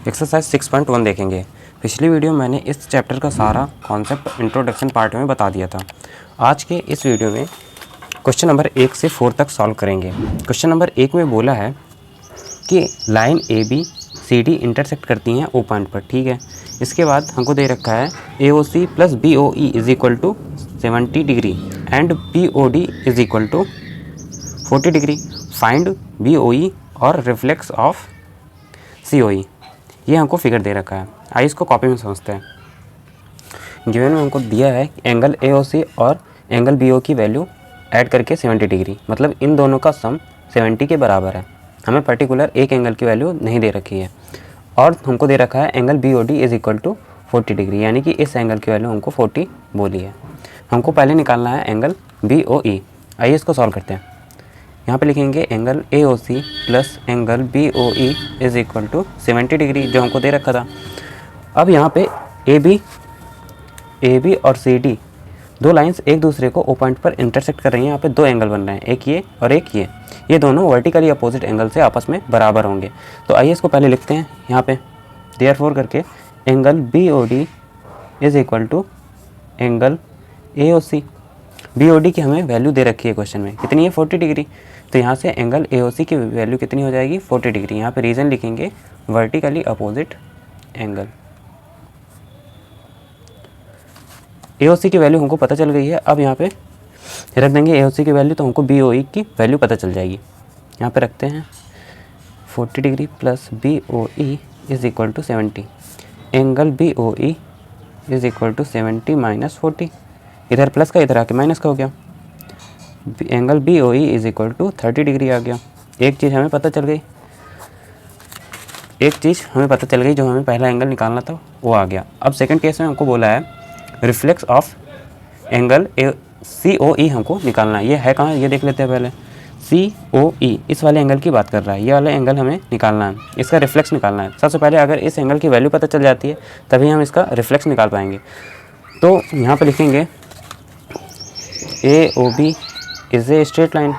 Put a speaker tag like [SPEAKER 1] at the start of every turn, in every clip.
[SPEAKER 1] Exercise 6.1 देखेंगे। पिछली video में मैंने इस चैप्टर का सारा कॉन्सेप्ट इंट्रोडक्शन पार्ट में बता दिया था। आज के इस वीडियो में क्वेश्चन नंबर 1 से 4 तक सॉल्व करेंगे। क्वेश्चन नंबर 1 में बोला है कि line A B C D intersect करती हैं ओ पॉइंट पर, ठीक है। इसके बाद हमको दे रखा है A O C plus B O E is equal to 70 degree and B O D is equal to 40 degree. Find B O E और रिफ्लेक्स ऑफ सी ओ ई। ये हमको फिगर दे रखा है। आइए इसको कॉपी में समझते हैं। गिवन में हमको दिया है एंगल ए ओ सी और एंगल बी ओ की वैल्यू ऐड करके 70 डिग्री, मतलब इन दोनों का सम 70 के बराबर है। हमें पर्टिकुलर एक एंगल की वैल्यू नहीं दे रखी है और हमको दे रखा है angle B O D is equal to 40 degree, यानी कि इस एंगल की वैल्यू हमको 40 बोली है। हमको पहले निकालना है एंगल बी ओ ई। आइए इसको सॉल्व करते हैं। यहाँ पे लिखेंगे angle A O C plus angle B O E is equal to 70 degree, जो हमको दे रखा था। अब यहाँ पे ए बी और सी डी दो लाइंस एक दूसरे को ओ पॉइंट पर इंटरसेक्ट कर रही हैं। यहाँ पे दो एंगल बन रहे हैं, एक ये और एक ये दोनों वर्टिकली अपोजिट एंगल से आपस में बराबर होंगे। तो आइए इसको पहले लिखते हैं यहाँ पे देयरफॉर करके angle B O D is equal to angle A O C. B O D की हमें वैल्यू दे रखी है क्वेश्चन में, कितनी है 40 डिग्री। तो यहाँ से एंगल ए ओ सी की वैल्यू कितनी हो जाएगी 40 डिग्री। यहाँ पे रीज़न लिखेंगे vertically opposite angle. A O सी की वैल्यू हमको पता चल गई है। अब यहाँ पे रख देंगे ए ओ सी की वैल्यू, तो हमको बी ओ ई की वैल्यू पता चल जाएगी। यहाँ पे रखते हैं 40 degree plus B O E is equal to 70। Angle B O E is equal to 70 minus 40। इधर प्लस का इधर आके माइनस का हो गया। Angle B O E is equal to 30 degree आ गया। एक चीज़ हमें पता चल गई, जो हमें पहला एंगल निकालना था वो आ गया। अब सेकंड केस में हमको बोला है reflex of angle C O ई हमको निकालना है। ये है कहाँ, ये देख लेते हैं पहले। सी ओ ई इस वाले एंगल की बात कर रहा है, ये वाला एंगल हमें निकालना है, इसका रिफ्लेक्स निकालना है। सबसे पहले अगर इस एंगल की वैल्यू पता चल जाती है तभी हम इसका रिफ्लेक्स निकाल पाएंगे। तो यहाँ पर लिखेंगे A O B is a straight line.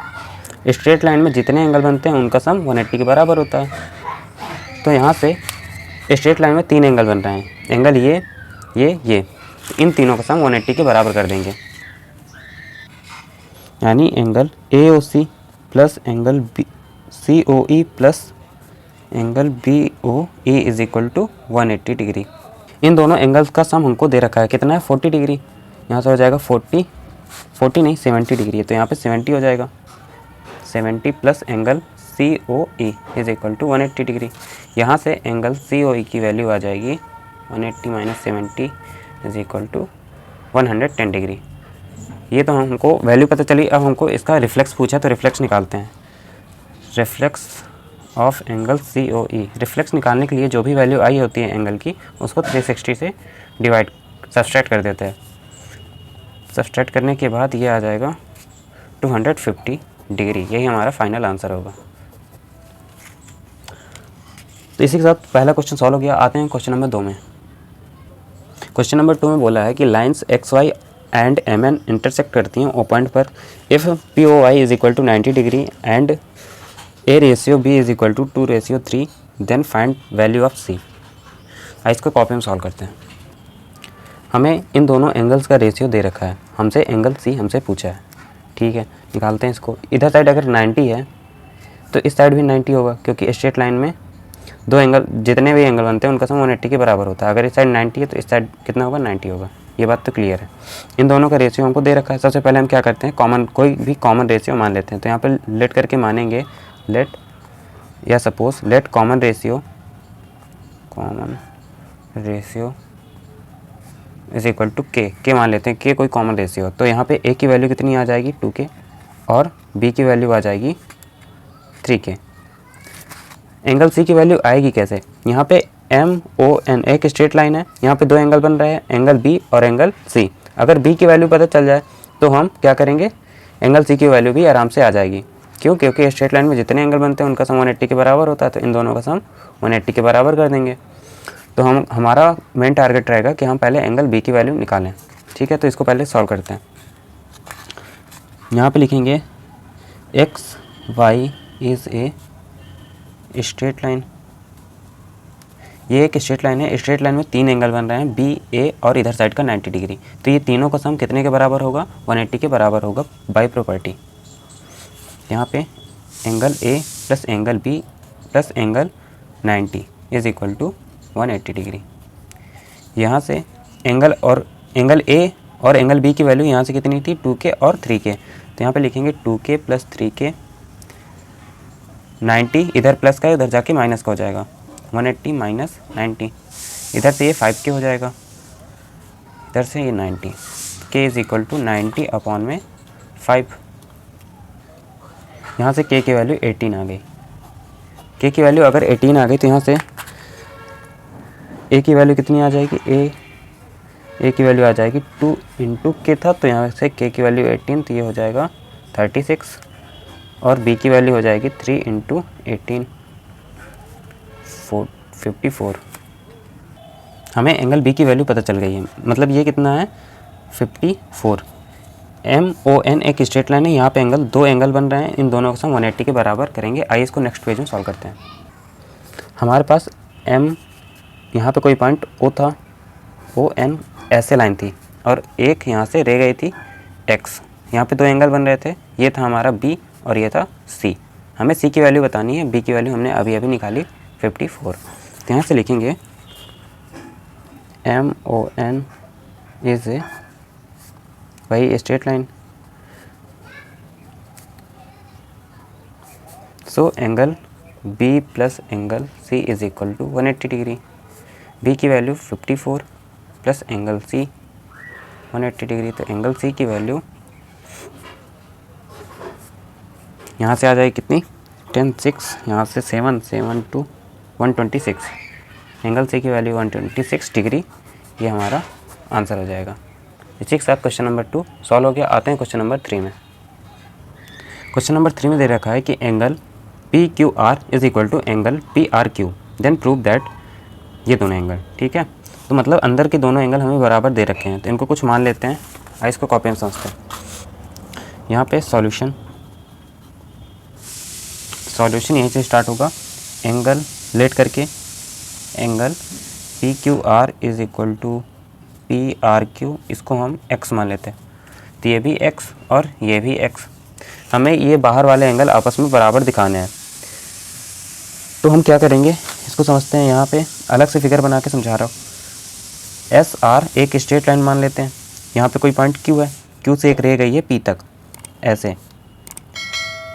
[SPEAKER 1] Straight line में जितने एंगल बनते हैं उनका सम 180 के बराबर होता है। तो यहाँ से स्ट्रेट लाइन में 3 एंगल बन रहे हैं, एंगल ये इन तीनों का सम 180 के बराबर कर देंगे, यानी angle A O C plus angle B C O E plus angle B O E is equal to 180 degree. इन दोनों एंगल्स का सम हमको दे रखा है, कितना है 40 डिग्री। यहाँ से हो जाएगा 70 डिग्री है, तो यहाँ पे 70 हो जाएगा। 70 plus angle C O E is equal to 180 degree. यहाँ से एंगल सी ओ ई की वैल्यू आ जाएगी 180 minus 70 is equal to 110 degree. ये तो हमको वैल्यू पता चली। अब हमको इसका रिफ्लेक्स पूछा, तो रिफ्लेक्स निकालते हैं। Reflex of angle C O E. Reflex निकालने के लिए जो भी वैल्यू आई होती है एंगल की, उसको 360 से सब्सट्रैक्ट कर देते हैं। सब्सट्रैक्ट करने के बाद ये आ जाएगा 250 डिग्री। यही हमारा फाइनल आंसर होगा। तो इसी के साथ पहला क्वेश्चन सॉल्व हो गया। आते हैं क्वेश्चन नंबर 2 में। क्वेश्चन नंबर 2 में बोला है कि lines X Y and M N intersect करती हैं ओ पॉइंट पर। If P O Y is equal to 90 degree and A ratio B is equal to 2:3, then find value of C. इसको copy में solve करते हैं। हमें इन दोनों angles का रेशियो दे रखा है, हमसे एंगल सी हमसे पूछा है, ठीक है। निकालते हैं इसको। इधर साइड अगर 90 है तो इस साइड भी 90 होगा, क्योंकि स्ट्रेट लाइन में दो एंगल जितने भी एंगल बनते हैं उनका सम 180 के बराबर होता है। अगर इस साइड 90 है तो इस साइड कितना होगा 90 होगा। ये बात तो क्लियर है। इन दोनों का रेशियो हमको दे रखा है। सबसे पहले हम क्या करते हैं, कोई भी कॉमन रेशियो मान लेते हैं। तो यहाँ पर लेट करके मानेंगे लेट या suppose let common ratio is equal to k मान लेते हैं। के कोई कॉमन रेशियो, तो यहाँ पे ए की वैल्यू कितनी आ जाएगी 2k और बी की वैल्यू आ जाएगी 3k। एंगल सी की वैल्यू आएगी कैसे, यहाँ पे एम ओ एन एक स्ट्रेट लाइन है, यहाँ पे दो एंगल बन रहे हैं, एंगल बी और एंगल सी। अगर बी की वैल्यू पता चल जाए तो हम क्या करेंगे, एंगल सी की वैल्यू भी आराम से आ जाएगी। क्यों, क्योंकि स्ट्रेट लाइन में जितने एंगल बनते हैं उनका सम 180 के बराबर होता है। तो इन दोनों का सम 180 के बराबर कर देंगे। तो हमारा मेन टारगेट रहेगा कि हम पहले एंगल बी की वैल्यू निकालें, ठीक है। तो इसको पहले सॉल्व करते हैं। यहाँ पे लिखेंगे X Y is a straight line. ये एक स्ट्रेट लाइन है, स्ट्रेट लाइन में 3 एंगल बन रहे हैं, बी, ए और इधर साइड का 90 डिग्री। तो ये तीनों का सम कितने के बराबर होगा? 180 के बराबर होगा बाय प्रॉपर्टी। यहाँ पे angle A plus angle B plus angle 90 is equal to 180 degree. यहाँ से एंगल ए और एंगल बी की वैल्यू यहाँ से कितनी थी? 2K और 3K। तो यहाँ पे लिखेंगे 2K प्लस 3K, 90 इधर प्लस का है, उधर जाके माइनस का हो जाएगा, 180 माइनस 90, इधर से ये 5K हो जाएगा, इधर से ये 90, K is equal to 90 upon में 5। यहाँ से K की वैल्यू 18 आ गई। K की वैल्यू अगर 18 आ गई तो यहाँ से A की वैल्यू कितनी आ जाएगी? A की वैल्यू आ जाएगी 2 इंटू K था, तो यहाँ से K की वैल्यू 18, तो ये हो जाएगा 36, और B की वैल्यू हो जाएगी 3 इंटू 18 54। हमें एंगल B की वैल्यू पता चल गई है, मतलब ये कितना है? 54। MON एक स्ट्रेट लाइन है, यहाँ पे दो एंगल बन रहे हैं, इन दोनों का सम 180 के बराबर करेंगे। आइए इसको नेक्स्ट पेज में सॉल्व करते हैं। हमारे पास M यहाँ पे कोई पॉइंट O था, ON ऐसे लाइन थी, और एक यहाँ से रह गई थी X। यहाँ पे दो एंगल बन रहे थे, ये था हमारा B और ये था C। हमें C की वैल्यू बतानी है, B की वैल्यू हमने अभी अभी निकाली 54। तो यहाँ से लिखेंगे MON इज ए वही straight line, so angle B plus angle C is equal to 180 degree. B की value 54 plus angle C 180 degree, तो एंगल C की वैल्यू यहाँ से आ जाएगी कितनी? 10 6, यहाँ से 7 7 2 126, एंगल C की वैल्यू 126 डिग्री। ये हमारा आंसर हो जाएगा। इसी के साथ क्वेश्चन नंबर 2 सॉल्व हो गया। आते हैं क्वेश्चन नंबर 3 में। क्वेश्चन नंबर 3 में दे रखा है कि angle PQR is equal to angle PRQ, then prove that, ये दोनों एंगल, ठीक है। तो मतलब अंदर के दोनों एंगल हमें बराबर दे रखे हैं, तो इनको कुछ मान लेते हैं। आइए इसको कॉपी में समझते हैं। यहाँ पे सॉल्यूशन यहीं से स्टार्ट होगा। एंगल लेट करके angle PQR is equal to PRQ, इसको हम x मान लेते हैं, तो ये भी x और ये भी x। हमें ये बाहर वाले एंगल आपस में बराबर दिखाने हैं, तो हम क्या करेंगे इसको समझते हैं। यहाँ पे अलग से फिगर बना के समझा रहा हूँ। SR एक स्ट्रेट लाइन मान लेते हैं। यहाँ पे कोई पॉइंट Q है, Q से एक रह गई है P तक, ऐसे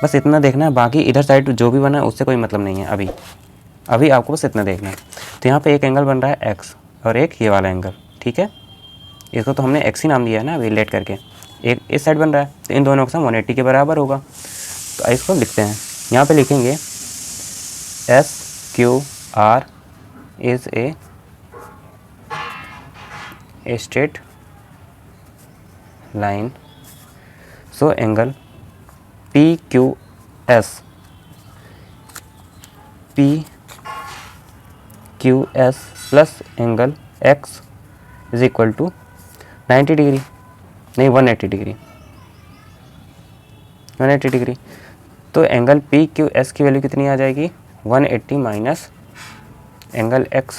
[SPEAKER 1] बस इतना देखना है। बाकी इधर साइड जो भी बना है उससे कोई मतलब नहीं है। अभी आपको बस इतना देखना है। तो यहाँ पे एक एंगल बन रहा है x और एक ये वाला एंगल, ठीक है। इसको तो हमने x ही नाम दिया है ना अभी लेट करके। एक इस साइड बन रहा है, तो इन दोनों का सम 180 के बराबर होगा। तो इसको लिखते हैं। यहाँ पे लिखेंगे SQR is a straight line, so angle PQS plus angle X is equal to 90 degree, नहीं 180 डिग्री, 180 डिग्री। तो एंगल PQS की वैल्यू कितनी आ जाएगी? 180 माइनस एंगल X।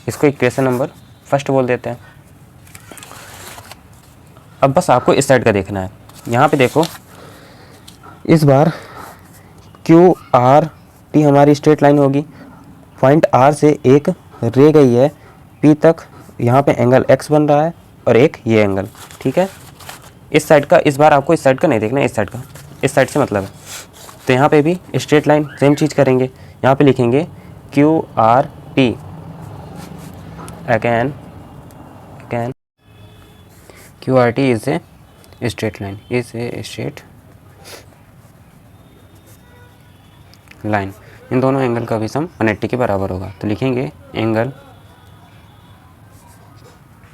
[SPEAKER 1] इसको इक्वेशन नंबर फर्स्ट बोल देते हैं। अब बस आपको इस साइड का देखना है। यहाँ पे देखो, इस बार QRT हमारी स्ट्रेट लाइन होगी। पॉइंट R से एक रह गई है P तक, यहाँ पे एंगल X बन रहा है और एक ये एंगल, ठीक है। इस साइड का, इस बार आपको इस साइड का नहीं देखना है, इस साइड का, इस साइड से मतलब है। तो यहाँ पे भी स्ट्रेट लाइन सेम चीज़ करेंगे। यहाँ पे लिखेंगे QRT again QRT is a straight line, is a straight line. इन दोनों एंगल का भी सम 180 के बराबर होगा। तो लिखेंगे angle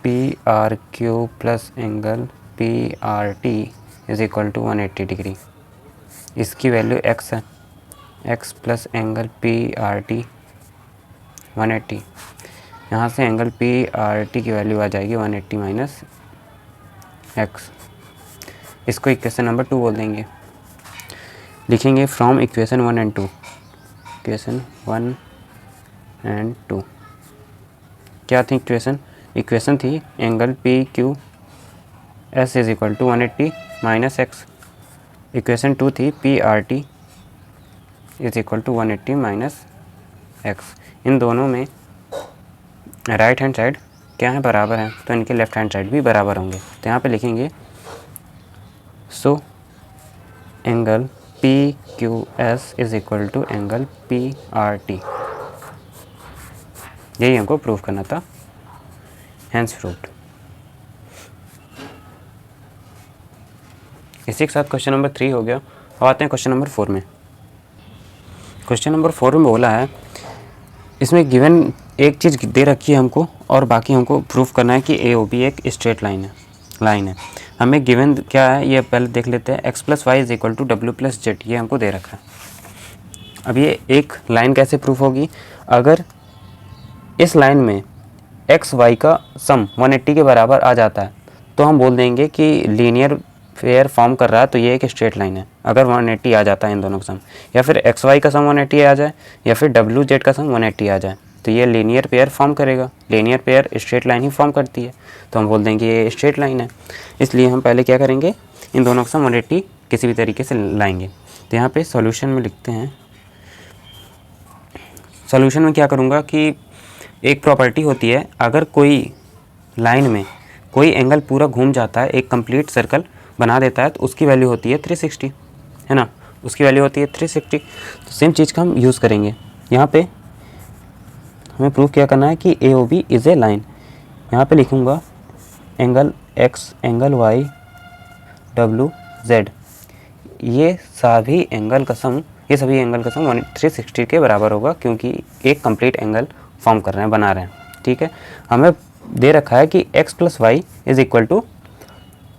[SPEAKER 1] PRQ plus angle PRT is equal to 180 degree. इसकी वैल्यू x है, x प्लस एंगल PRT 180। यहाँ से एंगल PRT की वैल्यू आ जाएगी 180 माइनस x। इसको इक्वेशन नंबर 2 बोल देंगे। लिखेंगे from equation 1 and 2, equation 1 and 2 क्या थी इक्वेशन थी angle P Q S is equal to 180 minus X. Equation 2 थी P R T is equal to 180 minus X. इन दोनों में राइट हैंड साइड क्या है, बराबर है, तो इनके लेफ्ट हैंड साइड भी बराबर होंगे। तो यहाँ पे लिखेंगे so angle P Q S is equal to angle P R T. यही हमको प्रूव करना था, हैंस प्रूव्ड। इसी के साथ क्वेश्चन नंबर 3 हो गया। अब आते हैं क्वेश्चन नंबर 4 में। क्वेश्चन नंबर 4 में बोला है, इसमें गिवन एक चीज़ दे रखी है हमको और बाकी हमको प्रूफ करना है कि ए ओ बी एक स्ट्रेट लाइन है। हमें गिवन क्या है ये पहले देख लेते हैं। X plus Y is equal to W plus Z, ये हमको दे रखा है। अब ये एक लाइन कैसे प्रूफ होगी, अगर इस लाइन में एक्स वाई का सम 180 के बराबर आ जाता है तो हम बोल देंगे कि लीनियर पेयर फॉर्म कर रहा है, तो ये एक स्ट्रेट लाइन है। अगर 180 आ जाता है इन दोनों का सम, या फिर एक्स वाई का सम 180 आ जाए, या फिर डब्ल्यू जेड का सम 180 आ जाए, तो ये लीनियर पेयर फॉर्म करेगा। लीनियर पेयर स्ट्रेट लाइन ही फॉर्म करती है, तो हम बोल देंगे ये स्ट्रेट लाइन है। इसलिए हम पहले क्या करेंगे, इन दोनों का सम 180 किसी भी तरीके से लाएंगे। तो यहाँ पे सॉल्यूशन में लिखते हैं। सॉल्यूशन में क्या करूँगा कि एक प्रॉपर्टी होती है, अगर कोई लाइन में कोई एंगल पूरा घूम जाता है, एक कंप्लीट सर्कल बना देता है, तो उसकी वैल्यू होती है 360, है ना, उसकी वैल्यू होती है 360। तो सेम चीज़ का हम यूज़ करेंगे। यहाँ पे हमें प्रूफ क्या करना है कि A O B is a line. यहाँ पे लिखूँगा angle X, angle Y, W Z, ये सभी एंगल का सम 360 के बराबर होगा, क्योंकि एक कंप्लीट एंगल फॉर्म कर रहे हैं, बना रहे हैं। ठीक है, हमें दे रखा है कि x plus Y is equal to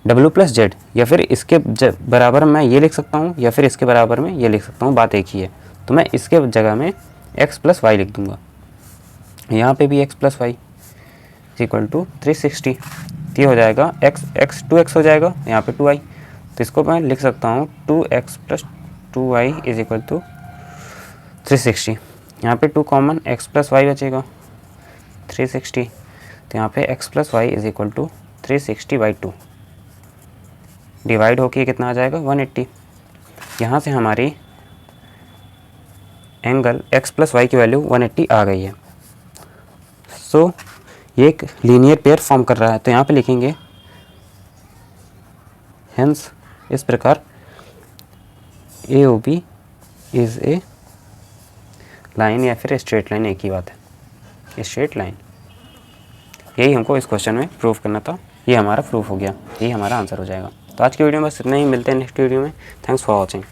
[SPEAKER 1] W plus Z, या फिर इसके बराबर मैं ये लिख सकता हूँ, या फिर इसके बराबर में ये लिख सकता हूँ, बात एक ही है। तो मैं इसके जगह में x प्लस वाई लिख दूँगा। यहाँ पे भी x plus Y is equal to 360, ये हो जाएगा x 2x हो जाएगा, यहाँ पे 2y, तो इसको मैं लिख सकता हूँ 2x plus 2y is equal to 360। यहाँ पे 2 कॉमन, x प्लस वाई बचेगा 360, तो यहाँ पे x plus Y is equal to 360/2 divide होके कितना आ जाएगा 180। यहाँ से हमारी एंगल x प्लस वाई की वैल्यू 180 आ गई है। सो ये एक लीनियर पेयर फॉर्म कर रहा है, तो यहाँ पे लिखेंगे हेंस, इस प्रकार A O B is a line, या फिर स्ट्रेट लाइन, एक ही बात है, स्ट्रेट लाइन। यही हमको इस क्वेश्चन में प्रूफ करना था। ये हमारा प्रूफ हो गया, यही हमारा आंसर हो जाएगा। तो आज की वीडियो में बस इतना ही, मिलते हैं नेक्स्ट वीडियो में। Thanks for watching.